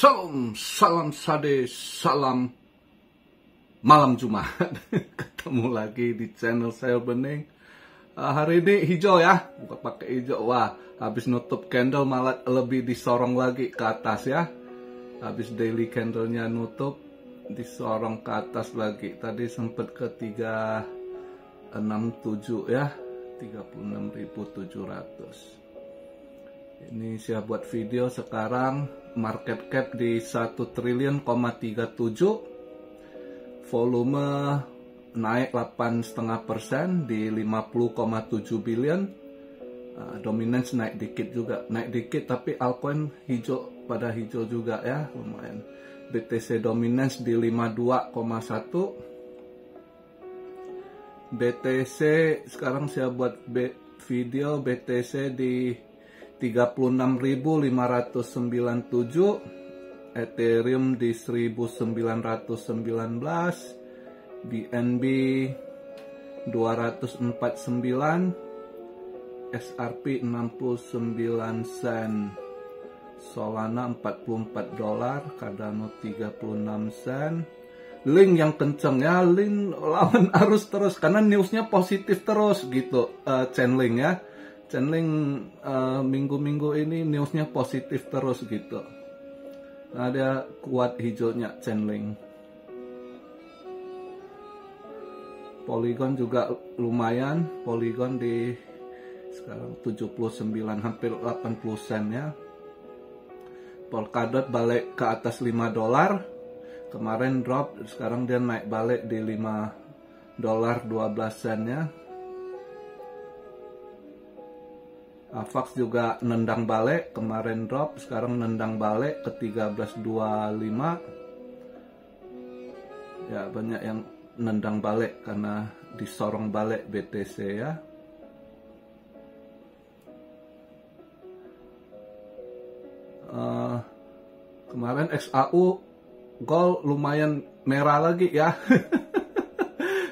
Salam sade, salam malam Jumat. Ketemu lagi di channel saya Bening. Hari ini hijau ya, bukan pakai hijau. Wah, habis nutup candle malah lebih disorong lagi ke atas ya. Habis daily candlenya nutup, disorong ke atas lagi. Tadi sempat ke 367 ya, 36.700. Ini saya buat video sekarang, market cap di 1 triliun, 37, volume naik 8,5% di 50,7 billion. Dominance naik dikit juga, naik dikit tapi altcoin hijau, pada hijau juga ya, lumayan. BTC dominance di 52,1. BTC sekarang saya buat video BTC di 36.597, Ethereum di 1.919, BNB 249, SRP 69 sen, Solana 44 dolar, Cardano 36 sen. Link yang kenceng ya, link lawan arus terus karena newsnya positif terus gitu. Chainlink ya, Chainlink minggu-minggu ini newsnya positif terus gitu. Nah, dia kuat hijaunya Chainlink. Polygon juga lumayan, Polygon di sekarang 79, hampir 80 sen ya. Polkadot balik ke atas 5 dolar. Kemarin drop, sekarang dia naik balik di 5 dolar 12 sen ya. AVAX juga nendang balik, kemarin drop, sekarang nendang balik ke 13.25. Ya, banyak yang nendang balik karena disorong balik BTC ya. Kemarin XAU Gold lumayan merah lagi ya.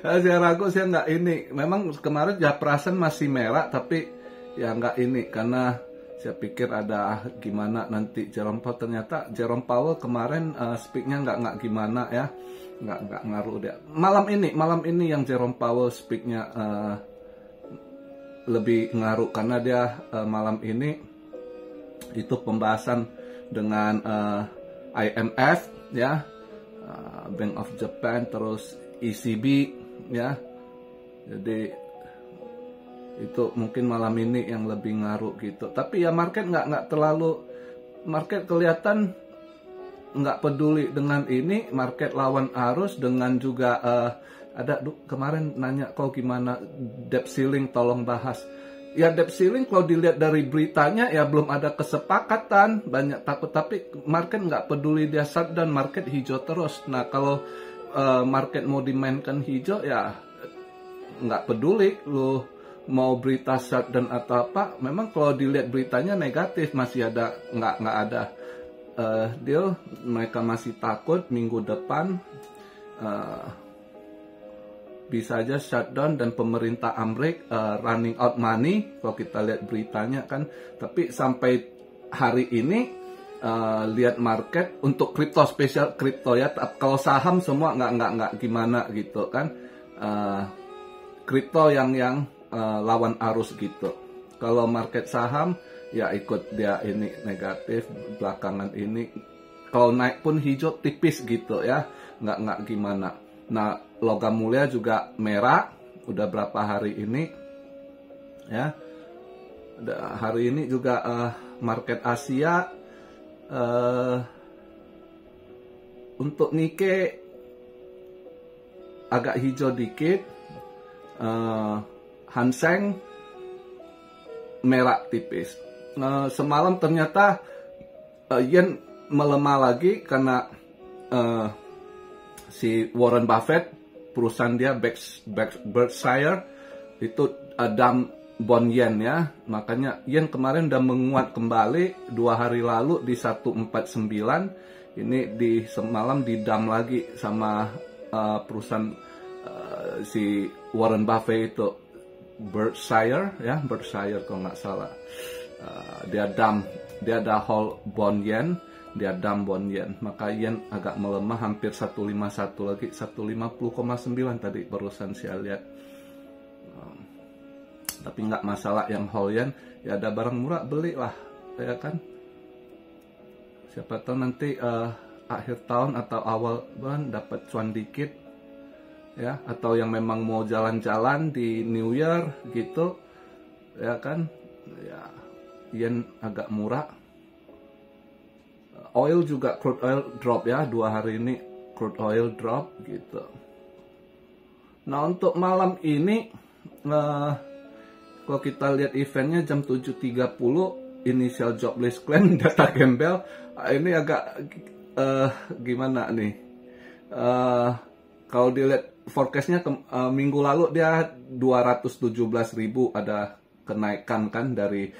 Saya ragu, saya nggak ini. Memang kemarin ya perasaan masih merah, tapi ya nggak ini karena saya pikir ada gimana nanti Jerome Powell. Ternyata Jerome Powell kemarin speaknya nggak gimana ya, nggak ngaruh dia. Malam ini yang Jerome Powell speaknya lebih ngaruh karena dia malam ini itu pembahasan dengan IMF ya, Bank of Japan, terus ECB ya. Jadi itu mungkin malam ini yang lebih ngaruh gitu. Tapi ya market nggak terlalu, market kelihatan nggak peduli dengan ini. Market lawan arus dengan juga ada kemarin nanya kau gimana debt ceiling, tolong bahas. Ya debt ceiling kalau dilihat dari beritanya ya belum ada kesepakatan, banyak takut, tapi market nggak peduli, dia shutdown, market hijau terus. Nah kalau market mau dimainkan hijau ya nggak peduli lu mau berita shutdown atau apa. Memang kalau dilihat beritanya negatif, masih ada nggak ada deal, mereka masih takut minggu depan bisa aja shutdown dan pemerintah Amerika running out money kalau kita lihat beritanya kan. Tapi sampai hari ini lihat market untuk kripto, spesial kripto ya. Kalau saham semua nggak gimana gitu kan. Kripto yang lawan arus gitu. Kalau market saham ya ikut dia ini negatif belakangan ini. Kalau naik pun hijau tipis gitu ya, nggak gimana. Nah, logam mulia juga merah, udah berapa hari ini, ya. Hari ini juga market Asia untuk Nikkei agak hijau dikit, Hang Seng merah tipis. Semalam ternyata yen melemah lagi karena si Warren Buffett, perusahaan dia Berkshire itu dump bond yen ya, makanya yen kemarin udah menguat kembali 2 hari lalu di 149. Ini di semalam di dump lagi sama perusahaan si Warren Buffett itu Berkshire ya, Berkshire kalau nggak salah. Dia dump, dia ada hold bond yen dia dump bond yen, maka yen agak melemah hampir 151 lagi, 150,9 tadi barusan saya lihat. Tapi nggak masalah yang whole yen, ya ada barang murah belilah, ya kan. Siapa tahu nanti akhir tahun atau awal bulan dapat cuan dikit, ya, atau yang memang mau jalan-jalan di New Year gitu, ya kan, ya yen agak murah. Oil juga, crude oil drop ya, 2 hari ini crude oil drop gitu. Nah untuk malam ini kalau kita lihat eventnya jam 7.30 initial jobless claim data gembel, ini agak gimana nih, kalau dilihat forecastnya minggu lalu dia 217.000 ada kenaikan kan dari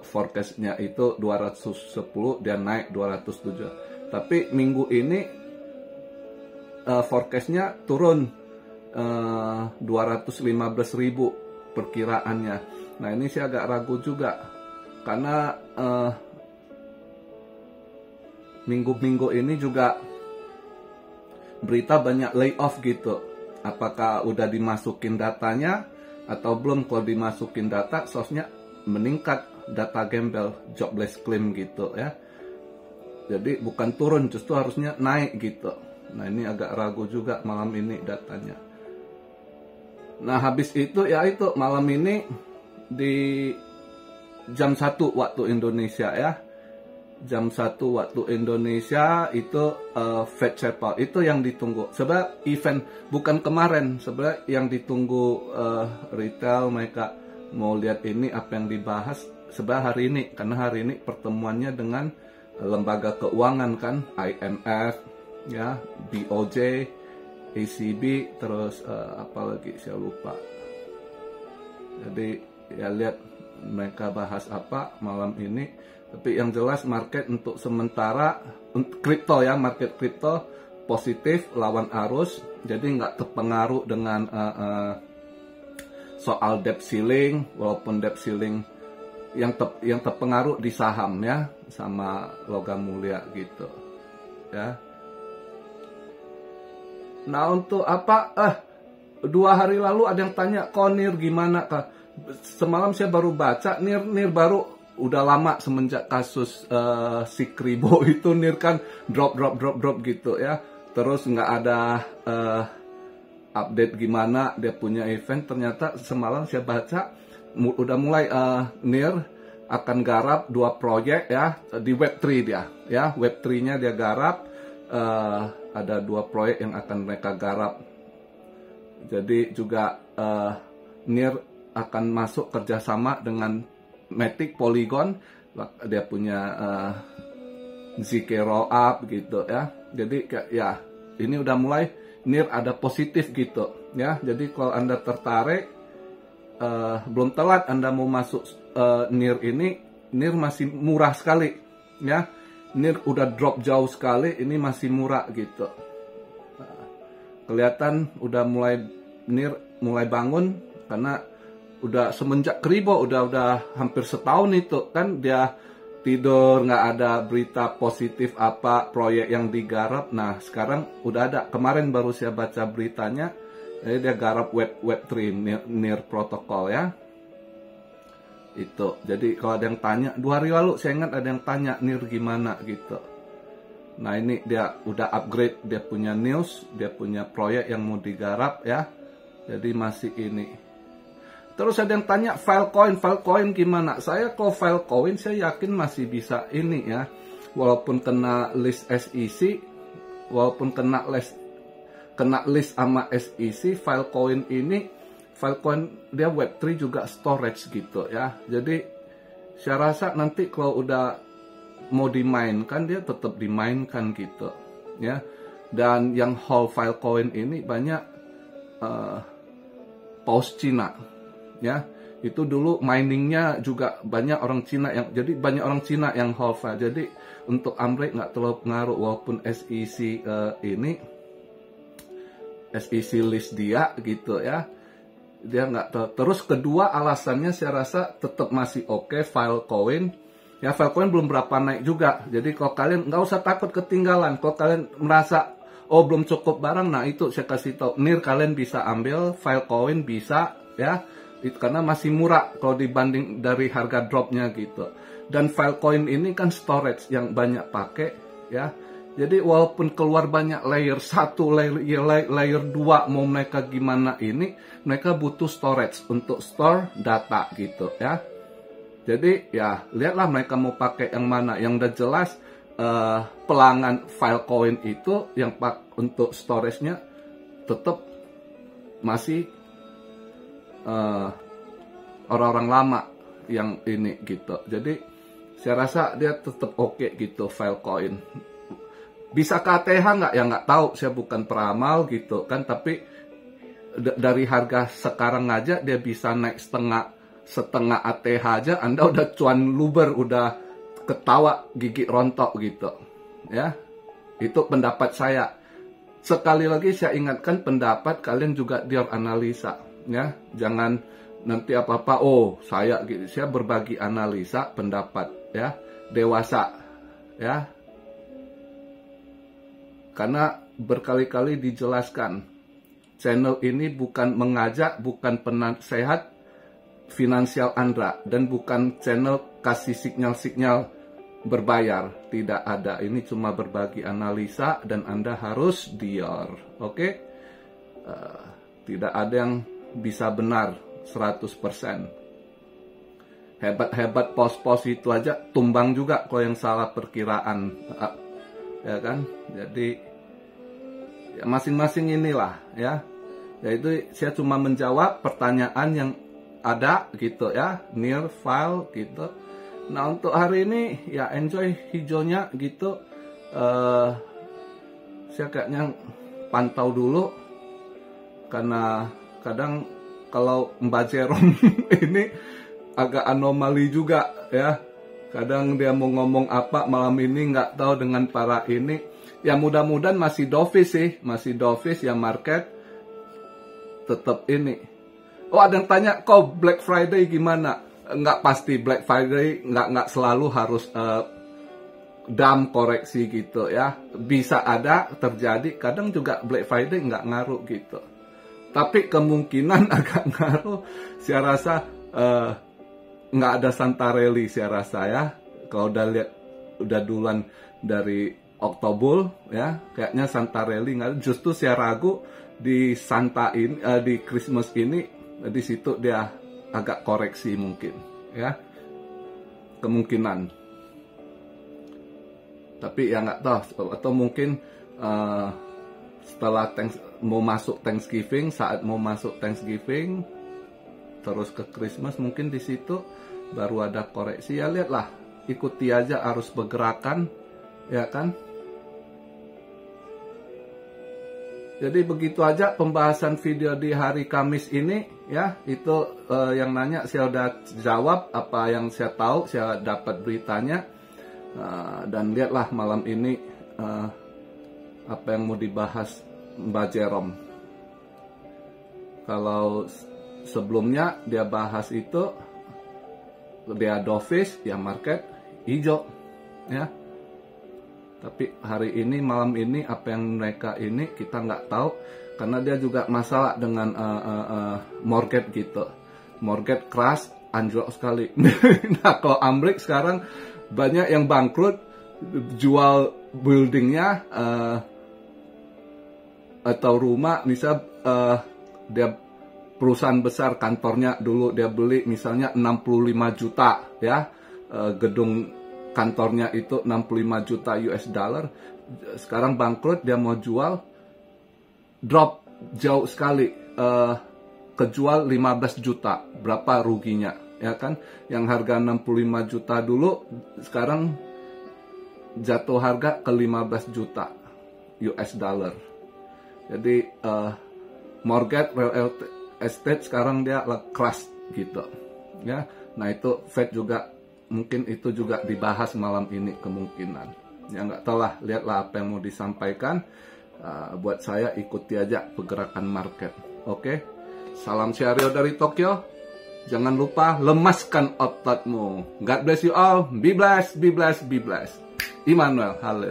forecastnya itu 210, dia naik 207. Tapi minggu ini forecastnya turun 215.000 perkiraannya. Nah ini saya agak ragu juga karena minggu-minggu ini juga berita banyak layoff gitu. Apakah udah dimasukin datanya atau belum? Kalau dimasukin data, source-nya meningkat data gembel jobless claim gitu ya. Jadi bukan turun, justru harusnya naik gitu. Nah ini agak ragu juga malam ini datanya. Nah habis itu ya itu malam ini di jam 1 waktu Indonesia ya. Jam 1 waktu Indonesia itu Fed Chapel itu yang ditunggu. Sebenarnya event bukan kemarin, sebenarnya yang ditunggu retail, mereka mau lihat ini apa yang dibahas sebenarnya hari ini, karena hari ini pertemuannya dengan lembaga keuangan kan, IMF ya, BOJ, ECB, terus apa lagi saya lupa. Jadi ya lihat mereka bahas apa malam ini. Tapi yang jelas market untuk sementara kripto ya, market kripto positif lawan arus, jadi nggak terpengaruh dengan soal debt ceiling, walaupun debt ceiling yang terpengaruh di saham ya sama logam mulia gitu ya. Nah untuk apa? 2 hari lalu ada yang tanya, kok NIR gimana kak? Semalam saya baru baca NIR baru. Udah lama semenjak kasus si Kribo itu NIR kan drop gitu ya. Terus nggak ada update gimana dia punya event. Ternyata semalam saya baca udah mulai NIR akan garap 2 proyek ya di Web3 dia ya. Web3-nya dia garap, ada 2 proyek yang akan mereka garap. Jadi juga NIR akan masuk kerjasama dengan Matic, Polygon, dia punya ZK Rollup gitu ya. Jadi ya ini udah mulai NIR ada positif gitu ya. Jadi kalau Anda tertarik, belum telat Anda mau masuk NIR ini, NIR masih murah sekali ya. NIR udah drop jauh sekali, ini masih murah gitu. Kelihatan udah mulai NIR mulai bangun karena udah semenjak Kribo udah hampir setahun itu kan dia tidur, nggak ada berita positif apa proyek yang digarap. Nah sekarang udah ada, kemarin baru saya baca beritanya, jadi dia garap Web3 NIR protokol ya itu. Jadi kalau ada yang tanya, 2 hari lalu saya ingat ada yang tanya NIR gimana gitu. Nah ini dia udah upgrade, dia punya news, dia punya proyek yang mau digarap ya. Jadi masih ini. Terus ada yang tanya Filecoin gimana? Saya kalau Filecoin saya yakin masih bisa ini ya. Walaupun kena list SEC, walaupun kena list sama SEC, Filecoin dia Web3 juga storage gitu ya. Jadi saya rasa nanti kalau udah mau dimainkan dia tetap dimainkan gitu ya. Dan yang whole Filecoin ini banyak paus Cina. Ya, itu dulu miningnya juga banyak orang Cina yang, jadi banyak orang Cina yang hold. Jadi untuk Amrek nggak terlalu pengaruh walaupun SEC ini SEC list dia gitu ya, dia nggak terus. Kedua alasannya saya rasa tetap masih oke Filecoin Ya, Filecoin belum berapa naik juga. Jadi kalau kalian nggak usah takut ketinggalan. Kalau kalian merasa oh belum cukup barang, nah itu saya kasih tahu. NIR kalian bisa ambil, Filecoin bisa ya. Itu karena masih murah kalau dibanding dari harga dropnya gitu. Dan Filecoin ini kan storage yang banyak pakai ya. Jadi walaupun keluar banyak layer 1, layer 2 mau mereka gimana ini, mereka butuh storage untuk store data gitu ya. Jadi ya lihatlah mereka mau pakai yang mana. Yang udah jelas pelanggan Filecoin itu yang untuk storage-nya tetap masih orang-orang lama yang ini gitu. Jadi saya rasa dia tetap oke gitu Filecoin. Bisa ke ATH nggak? Ya nggak tahu. Saya bukan peramal gitu kan. Tapi dari harga sekarang aja dia bisa naik setengah ATH aja, Anda udah cuan luber, udah ketawa gigi rontok gitu ya. Itu pendapat saya. Sekali lagi saya ingatkan, pendapat kalian juga dianalisa ya. Jangan nanti apa-apa oh saya gitu. Saya berbagi analisa pendapat ya, dewasa ya. Karena berkali-kali dijelaskan, channel ini bukan mengajak, bukan penasehat finansial Anda, dan bukan channel kasih sinyal-sinyal berbayar. Tidak ada. Ini cuma berbagi analisa dan Anda harus dior. Oke? Tidak ada yang bisa benar 100%. Hebat-hebat pos-pos itu aja tumbang juga kalau yang salah perkiraan. Ya kan? Jadi ya masing-masing inilah ya. Yaitu saya cuma menjawab pertanyaan yang ada gitu ya, NIR file gitu. Nah untuk hari ini ya enjoy hijaunya gitu. Saya kayaknya pantau dulu karena kadang kalau Mbak Jerome ini agak anomali juga ya. Kadang dia mau ngomong apa malam ini nggak tahu dengan para ini. Ya mudah-mudahan masih dovish sih, masih dovish ya, market tetap ini. Oh ada yang tanya, kok Black Friday gimana? Nggak pasti Black Friday, nggak selalu harus dump koreksi gitu ya. Bisa ada terjadi, kadang juga Black Friday nggak ngaruh gitu. Tapi kemungkinan agak ngaruh, saya rasa nggak ada Santarelli saya rasa ya. Kalau udah lihat, udah duluan dari Oktober ya, kayaknya Santarelli nggak. Justru saya ragu di di Christmas ini. Di situ dia agak koreksi mungkin ya, kemungkinan. Tapi ya nggak tahu, atau mungkin setelah mau masuk Thanksgiving, saat mau masuk Thanksgiving terus ke Christmas, mungkin di situ baru ada koreksi. Ya lihatlah, ikuti aja arus pergerakan ya kan. Jadi begitu aja pembahasan video di hari Kamis ini ya. Itu yang nanya saya udah jawab apa yang saya tahu, saya dapat beritanya. Dan lihatlah malam ini apa yang mau dibahas Mbak Jerome. Kalau sebelumnya dia bahas itu, dia dovish ya, market hijau ya. Tapi hari ini, malam ini, apa yang mereka ini kita nggak tahu. Karena dia juga masalah dengan mortgage gitu. Mortgage crash, anjlok sekali. Nah kalau Amrik sekarang banyak yang bangkrut, jual buildingnya atau rumah. Misal dia perusahaan besar, kantornya dulu dia beli misalnya 65 juta ya, gedung kantornya itu 65 juta US dollar, sekarang bangkrut, dia mau jual, drop jauh sekali, kejual 15 juta, berapa ruginya ya kan? Yang harga 65 juta dulu sekarang jatuh harga ke 15 juta US dollar. Jadi mortgage real estate sekarang dia crash gitu ya. Nah itu Fed juga mungkin itu juga dibahas malam ini kemungkinan. Ya nggak tahu lah, lihatlah apa yang mau disampaikan. Buat saya ikuti aja pergerakan market. Oke, salam Syario dari Tokyo. Jangan lupa lemaskan ototmu. God bless you all. Be blessed, be blessed, be blessed. Immanuel, haleluya.